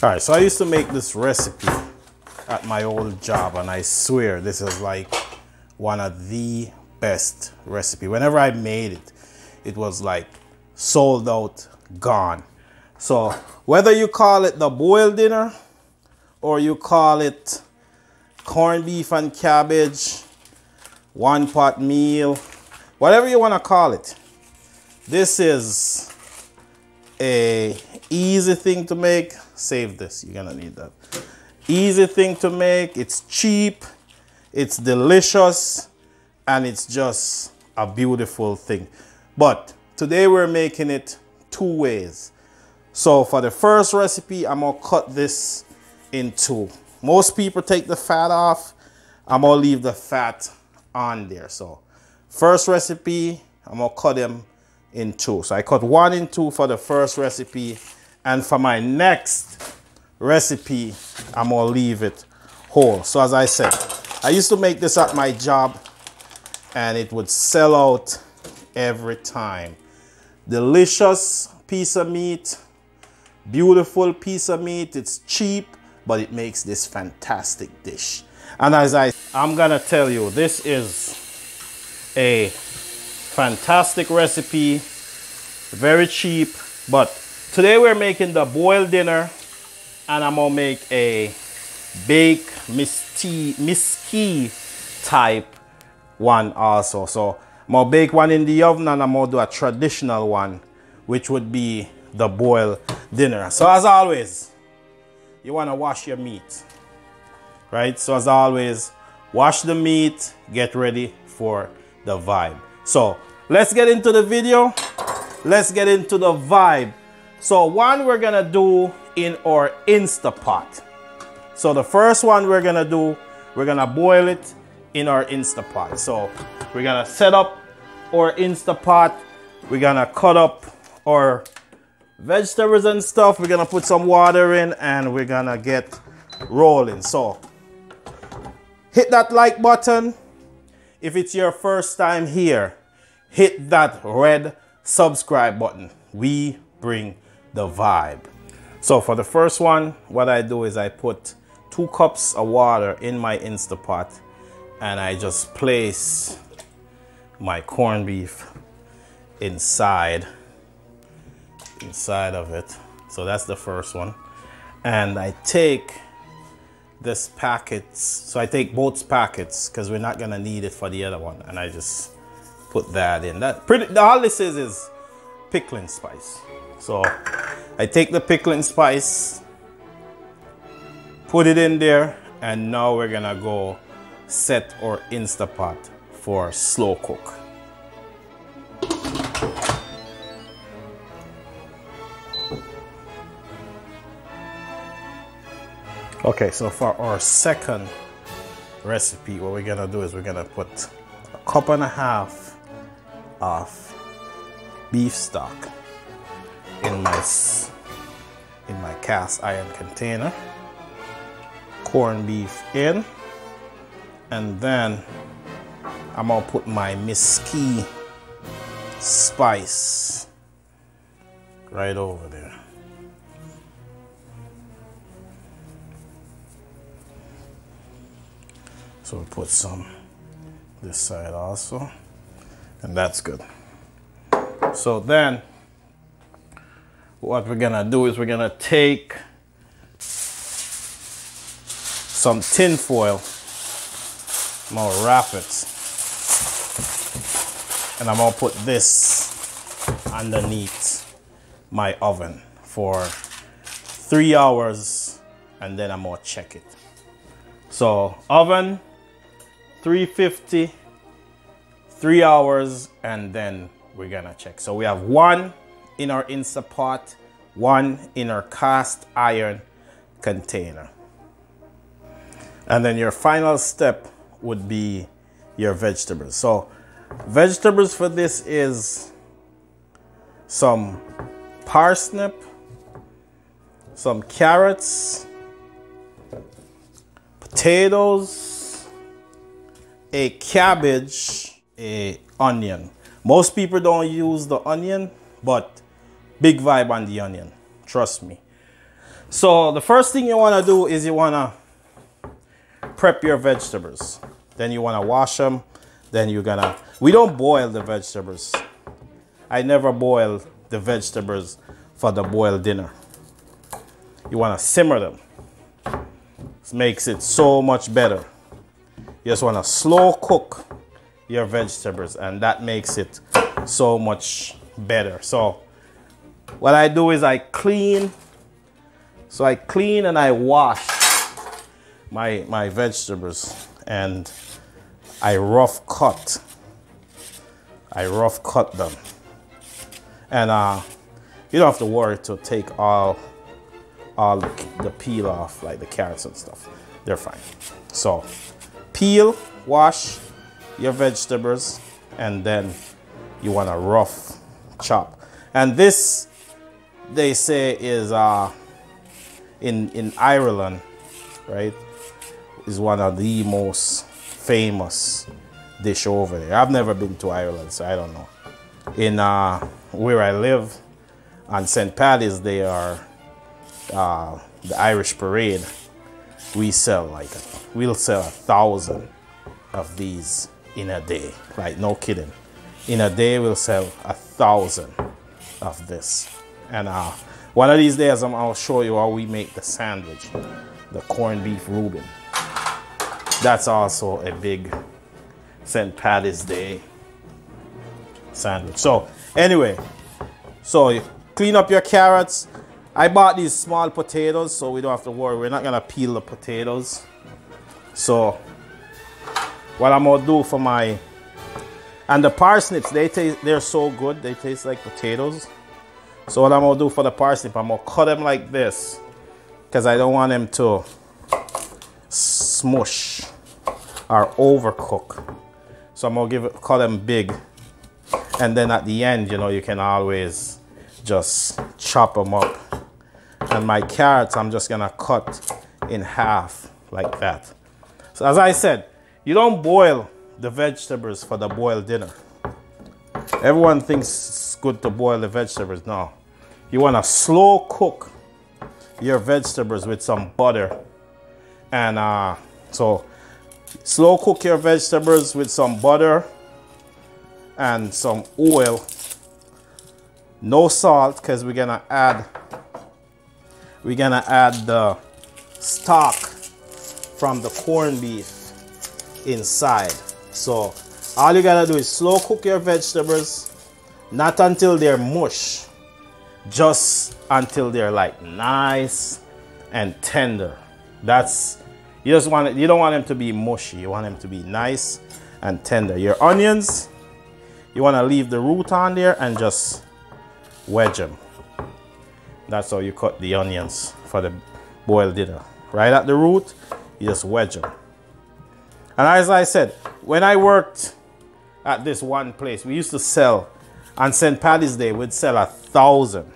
All right, so I used to make this recipe at my old job, and I swear this is like one of the best recipe. Whenever I made it, it was like sold out, gone. So whether you call it the boiled dinner or you call it corned beef and cabbage, one pot meal, whatever you want to call it, this is a easy thing to make. Save this, you're gonna need that. Easy thing to make, it's cheap, it's delicious, and it's just a beautiful thing. But today we're making it two ways. So for the first recipe, I'm gonna cut this in two. Most people take the fat off. I'm gonna leave the fat on there. So first recipe, I'm gonna cut them in two. So I cut one in two for the first recipe, and for my next recipe, I'm gonna leave it whole. So as I said, I used to make this at my job and it would sell out every time. Delicious piece of meat, beautiful piece of meat. It's cheap, but it makes this fantastic dish. And as I'm gonna tell you, this is a fantastic recipe, very cheap. But today we're making the boiled dinner, and I'm gonna make a baked miski type one also. So I'm gonna bake one in the oven, and I'm gonna do a traditional one, which would be the boiled dinner. So as always, you wanna wash your meat, right? So as always, wash the meat, get ready for the vibe. So let's get into the video. Let's get into the vibe. So one we're gonna do in our Instapot. So the first one we're gonna do, we're gonna boil it in our Instapot. So we're gonna set up our Instapot. We're gonna cut up our vegetables and stuff. We're gonna put some water in, and we're gonna get rolling. So hit that like button. If it's your first time here, hit that red subscribe button. We bring the vibe. So for the first one, what I do is I put 2 cups of water in my Instapot, and I just place my corned beef inside of it. So that's the first one. And I take this packets, so I take both packets because we're not gonna need it for the other one, and I just put that in. All this is pickling spice. So I take the pickling spice, put it in there, and now we're gonna go set our Instapot for slow cook. Okay, so for our second recipe, what we're gonna do is we're gonna put 1.5 cups of beef stock in my cast iron container. Corned beef in, and then I'm gonna put my miski spice right over there. So we'll put some this side also, and that's good. So then what we're gonna do is we're gonna take some tin foil, I'm gonna wrap it, and I'm gonna put this underneath my oven for 3 hours, and then I'm gonna check it. So oven 350, 3 hours, and then we're gonna check. So we have one in our Instapot, one in our cast iron container. And then your final step would be your vegetables. So vegetables for this is some parsnip, some carrots, potatoes, a cabbage, a onion. Most people don't use the onion, but big vibe on the onion, trust me. So the first thing you want to do is you want to prep your vegetables. Then you want to wash them. Then you're gonna, we don't boil the vegetables. I never boil the vegetables for the boiled dinner. You want to simmer them. This makes it so much better. You just want to slow cook your vegetables, and that makes it so much better. So what I do is I clean. So I clean and I wash my vegetables, and I rough cut. I rough cut them. And you don't have to worry to take all the peel off, like the carrots and stuff. They're fine. So peel, wash your vegetables, and then you want to rough chop. And this, they say, is in Ireland, right, is one of the most famous dish over there. I've never been to Ireland, so I don't know. In where I live on St. Paddy's Day, or the Irish Parade, we'll sell 1,000 of these in a day. Like, no kidding. In a day we'll sell 1,000 of this. And one of these days I'll show you how we make the sandwich, the corned beef Reuben. That's also a big St. Paddy's Day sandwich. So anyway, so you clean up your carrots. I bought these small potatoes, so we don't have to worry. We're not gonna peel the potatoes. So what I'm gonna do for my, and the parsnips, they're so good, they taste like potatoes. So what I'm gonna do for the parsnip, I'm gonna cut them like this, because I don't want them to smush or overcook. So I'm gonna cut them big, and then at the end, you know, you can always just chop them up. And my carrots, I'm just gonna cut in half like that. So as I said, you don't boil the vegetables for the boiled dinner. Everyone thinks it's good to boil the vegetables. No, you want to slow cook your vegetables with some butter. And so slow cook your vegetables with some butter and some oil. No salt, because we're gonna add the stock from the corned beef inside. So all you gotta do is slow cook your vegetables, not until they're mush, just until they're like nice and tender. That's, you don't want them to be mushy. You want them to be nice and tender. Your onions, you want to leave the root on there and just wedge them. That's how you cut the onions for the boiled dinner. Right at the root, you just wedge them. And as I said, when I worked at this one place, we used to sell, on St. Paddy's Day, we'd sell 1,000.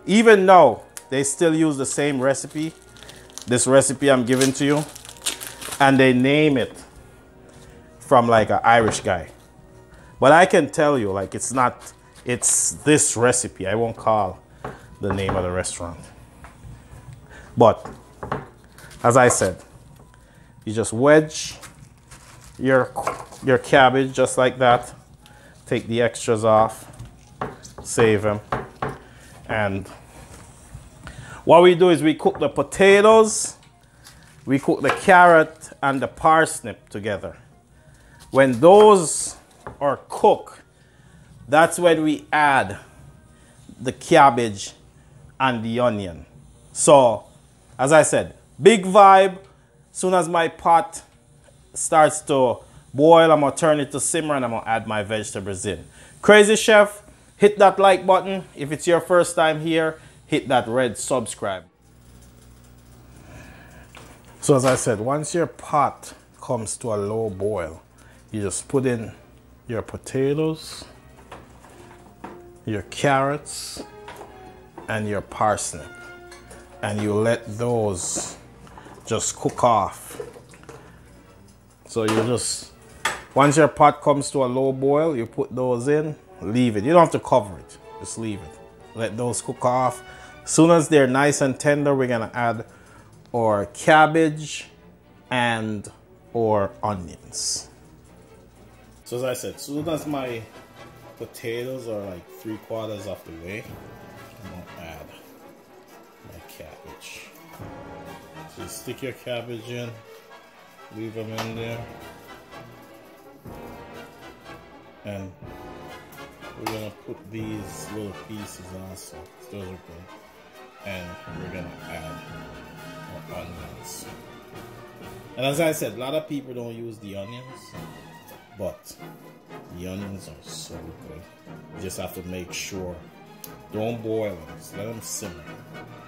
Even now, they still use the same recipe, this recipe I'm giving to you, and they name it from like an Irish guy. But I can tell you, like, it's this recipe. I won't call the name of the restaurant. But as I said, you just wedge your cabbage just like that. Take the extras off, save them. And what we do is we cook the potatoes, we cook the carrot and the parsnip together. When those are cooked, that's when we add the cabbage and the onion. So, as I said, big vibe. Soon as my pot starts to boil, I'm gonna turn it to simmer and I'm gonna add my vegetables in. Crazy Chef, hit that like button. If it's your first time here, hit that red subscribe. So as I said, once your pot comes to a low boil, you just put in your potatoes, your carrots, and your parsnip. And you let those just cook off. So you just, once your pot comes to a low boil, you put those in, leave it. You don't have to cover it, just leave it. Let those cook off, Soon as they're nice and tender, we're gonna add our cabbage and our onions. So as I said, soon as my potatoes are like 3/4 of the way, I'm gonna add my cabbage. So you stick your cabbage in, leave them in there, and we're gonna put these little pieces also. Those are good. And we're gonna add our onions. And as I said, a lot of people don't use the onions, but the onions are so good. You just have to make sure, don't boil them, just let them simmer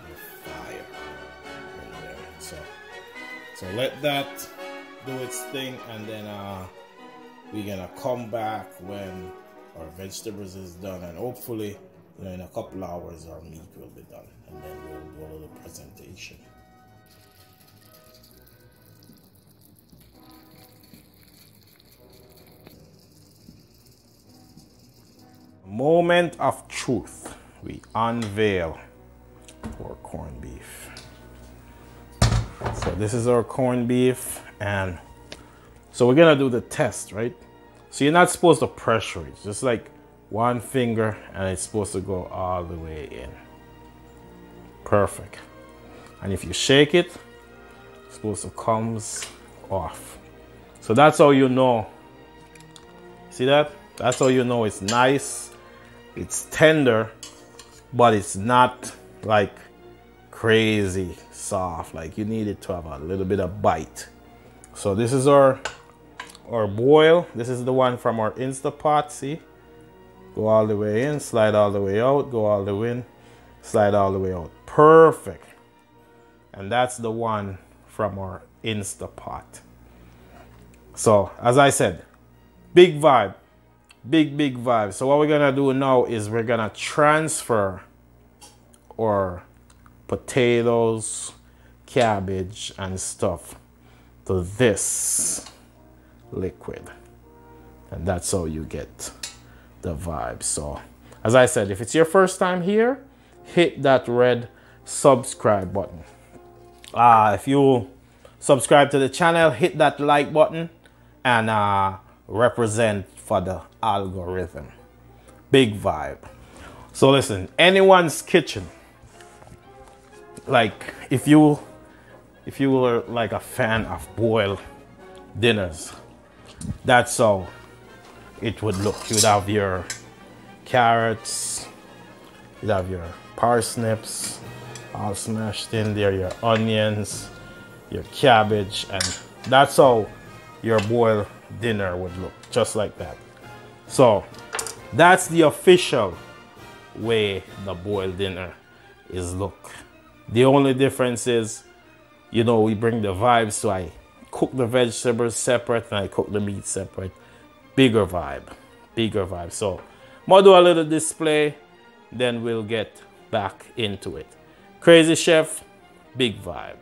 with fire in there. So let that do its thing, and then we're gonna come back when our vegetables is done, and hopefully, you know, in a couple hours our meat will be done, and then we'll do a little presentation. Moment of truth. We unveil our corned beef. So this is our corned beef, and so we're gonna do the test, right? So you're not supposed to pressure it, just like one finger, and it's supposed to go all the way in. Perfect. And if you shake it, it's supposed to come off. So that's how you know. See that? That's how you know it's nice. It's tender, but it's not like crazy soft. Like you need it to have a little bit of bite. So this is our boil. This is the one from our Instapot. See, go all the way in, slide all the way out, go all the way in, slide all the way out. Perfect. And that's the one from our Instapot. So as I said, big vibe. Big vibe. So what we're gonna do now is we're gonna transfer our potatoes, cabbage, and stuff to this liquid, and that's how you get the vibe. So as I said, if it's your first time here, hit that red subscribe button. If you subscribe to the channel, hit that like button and represent for the algorithm. Big vibe. So listen, anyone's kitchen, like if you were like a fan of boiled dinners, that's how it would look. You'd have your carrots, you'd have your parsnips all smashed in there, your onions, your cabbage, and that's how your boiled dinner would look, just like that. So that's the official way the boiled dinner is look. The only difference is, you know, we bring the vibes, so I cook the vegetables separate and I cook the meat separate. Bigger vibe, bigger vibe. So I'm gonna do a little display, then we'll get back into it. Crazy Chef, big vibe.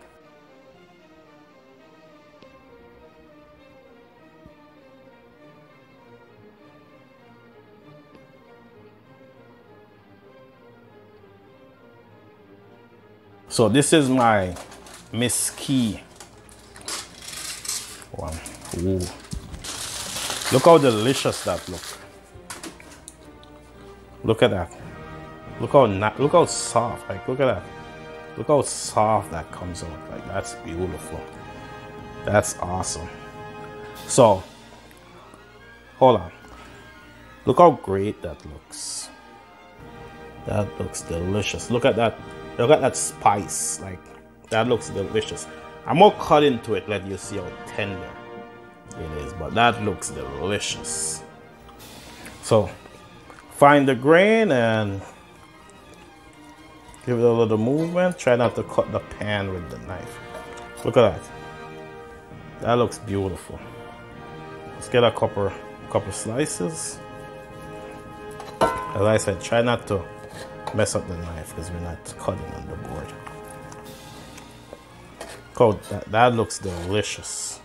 So this is my Miss Key one. Ooh. Look how delicious that looks. Look at that. Look how soft. Like look at that. Look how soft that comes out. Like that's beautiful. That's awesome. So hold on. Look how great that looks. That looks delicious. Look at that. Look at that spice. Like that looks delicious. I'm gonna cut into it, let you see how tender it is, but that looks delicious. So find the grain and give it a little movement. Try not to cut the pan with the knife. Look at that. That looks beautiful. Let's get a couple slices. As I said, try not to mess up the knife because we're not cutting on the board. Oh, that looks delicious.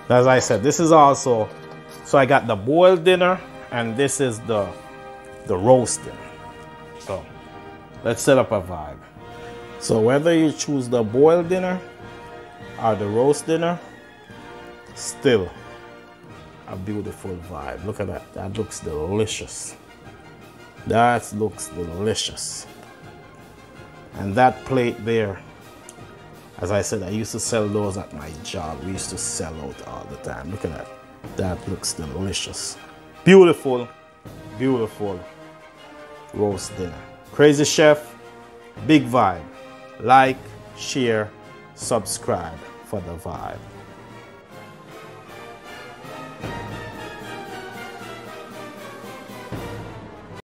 As I said, this is also, so I got the boiled dinner and this is the roast dinner. Let's set up a vibe. So whether you choose the boiled dinner or the roast dinner, still a beautiful vibe. Look at that. That looks delicious. That looks delicious. And that plate there, as I said, I used to sell those at my job. We used to sell out all the time. Look at that. That looks delicious. Beautiful, beautiful roast dinner. Crazy Chef, big vibe. Like, share, subscribe for the vibe.